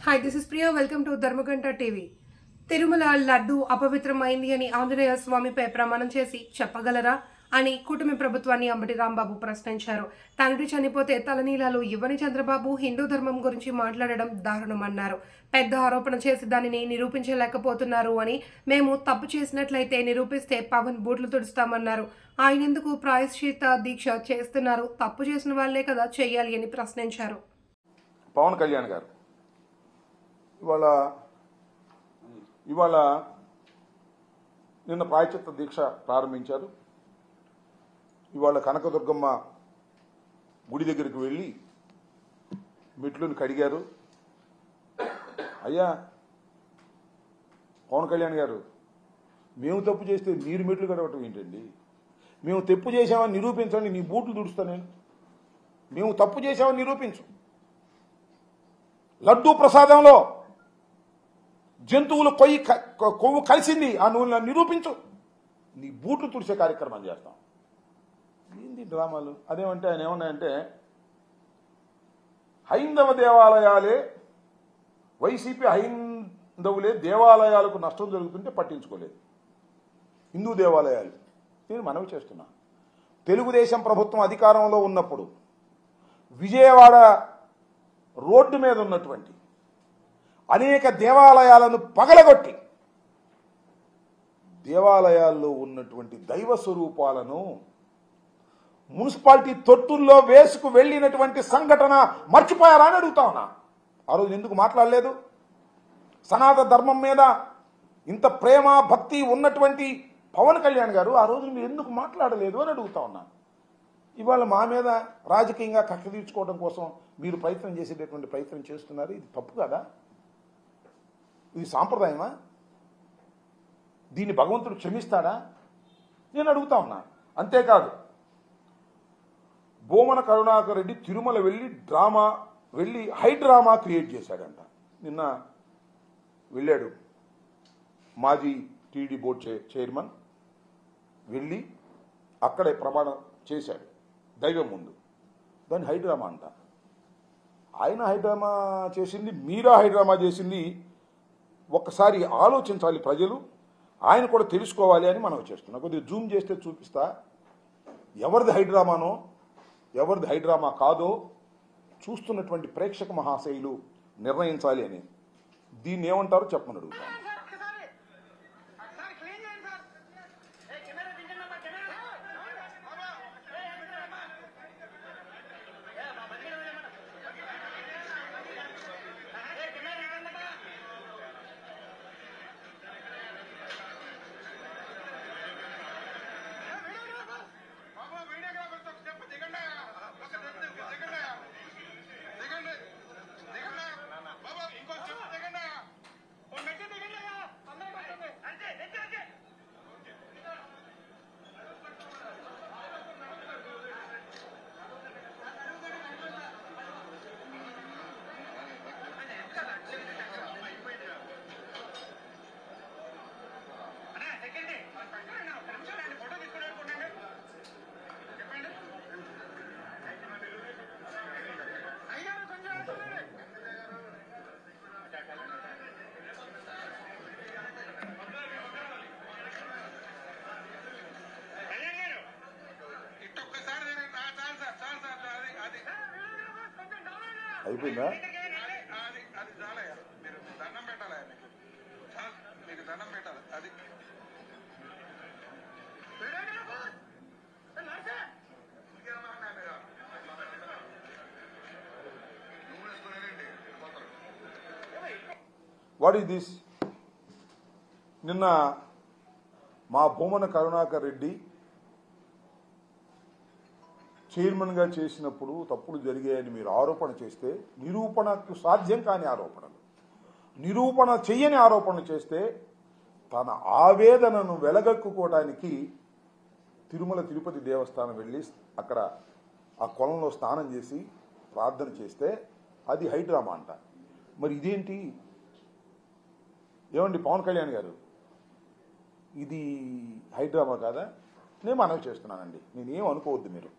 Hi, this is Priya. Welcome to Dharmakanta TV. Tirumala laddu అపవిత్రమైంది అని ఆంజనేయ స్వామిపై ప్రమాణం చేసి చెప్పగలరా అని కూటమి ప్రభుత్వాన్ని అంబటి రాంబాబు ప్రశ్నించారు. తండ్రి చనిపోతే తలనీలాలు ఇవ్వని చంద్రబాబు హిందూ ధర్మం గురించి మాట్లాడడం దారుణమన్నారు. పెద్ద ఆరోపణ చేసి దానిని నిరూపించలేకపోతున్నారు అని, మేము తప్పు చేసినట్లయితే నిరూపిస్తే పవన్ బూట్లు తుడుస్తామన్నారు. ఆయన ఎందుకు ప్రాయశ్చిత్త దీక్ష చేస్తున్నారు? తప్పు చేసిన వాళ్లే కదా చేయాలి అని ప్రశ్నించారు. పవన్ కళ్యాణ్ గారు ఇవాళ నిన్న ప్రాయశ్చిత్త దీక్ష ప్రారంభించారు. ఇవాళ కనకదుర్గమ్మ గుడి దగ్గరికి వెళ్ళి మెట్లుని కడిగారు. అయ్యా పవన్ కళ్యాణ్ గారు, మేము తప్పు చేస్తే మీరు మెట్లు కడగటం ఏంటండి? మేము తప్పు చేశామని నిరూపించండి, నీ బూట్లు తుడుస్తా నేను. మేము తప్పు చేశామని నిరూపించు. లడ్డూ ప్రసాదంలో జంతువులు కొవ్వు కలిసింది, ఆ నువ్వు నిరూపించు, నీ బూట్లు తుడిసే కార్యక్రమం చేస్తాం. ఏంది డ్రామాలు? అదేమంటే ఆయన ఏమన్నాయంటే, హైందవ దేవాలయాలే, వైసీపీ హైందవులే దేవాలయాలకు నష్టం జరుగుతుంటే పట్టించుకోలేదు. హిందూ దేవాలయాలు నేను మనవి చేస్తున్నా. తెలుగుదేశం ప్రభుత్వం అధికారంలో ఉన్నప్పుడు విజయవాడ రోడ్డు మీద ఉన్నటువంటి అనేక దేవాలయాలను పగలగొట్టి దేవాలయాల్లో ఉన్నటువంటి దైవ స్వరూపాలను మున్సిపాలిటీ తొట్టుల్లో వేసుకు వెళ్ళినటువంటి సంఘటన మర్చిపోయారా అని అడుగుతా ఉన్నా. ఆ రోజు ఎందుకు మాట్లాడలేదు? సనాతన ధర్మం మీద ఇంత ప్రేమ భక్తి ఉన్నటువంటి పవన్ కళ్యాణ్ గారు ఆ రోజు మీరు ఎందుకు మాట్లాడలేదు అని అడుగుతా ఉన్నా. ఇవాళ మా మీద రాజకీయంగా కక్ష తీర్చుకోవడం కోసం మీరు ప్రయత్నం చేసేటటువంటి ప్రయత్నం చేస్తున్నారు. ఇది తప్పు కదా? ఇది సాంప్రదాయమా? దీన్ని భగవంతుడు క్షమిస్తాడా? నేను అడుగుతా ఉన్నా. అంతేకాదు, భూమన కరుణాకర్ రెడ్డి తిరుమల వెళ్ళి హైడ్రామా క్రియేట్ చేశాడంట. నిన్న వెళ్ళాడు మాజీ టీడీ బోర్డు చైర్మన్, వెళ్ళి అక్కడే ప్రమాణం చేశాడు దైవం ముందు. దాన్ని హైడ్రామా అంట. ఆయన హైడ్రామా చేసింది, మీరా హైడ్రామా చేసింది? ఒక్కసారి ఆలోచించాలి ప్రజలు, ఆయన కూడా తెలుసుకోవాలి అని మనం చేస్తున్నాం. కొద్దిగా జూమ్ చేస్తే చూపిస్తా ఎవరిది హైడ్రామానో ఎవరిది హైడ్రామా కాదో చూస్తున్నటువంటి ప్రేక్షక మహాశయులు నిర్ణయించాలి అని. దీన్ని ఏమంటారో చెప్పమని అడుగుతాను. అయిపోయిందా? What is this? నిన్న మా భూమన కరుణాకర్ రెడ్డి చైర్మన్గా చేసినప్పుడు తప్పులు జరిగాయని మీరు ఆరోపణ చేస్తే, నిరూపణకు సాధ్యం కాని ఆరోపణలు, నిరూపణ చెయ్యని ఆరోపణలు చేస్తే తన ఆవేదనను వెలగక్కుకోవడానికి తిరుమల తిరుపతి దేవస్థానం వెళ్ళి అక్కడ ఆ కొలంలో స్నానం చేసి ప్రార్థన చేస్తే అది హైడ్రామా అంట. మరి ఇదేంటి? ఏమండి పవన్ కళ్యాణ్ గారు, ఇది హైడ్రామా కాదా? నేను మనవి చేస్తున్నానండి. నేనేం అనుకోవద్దు మీరు.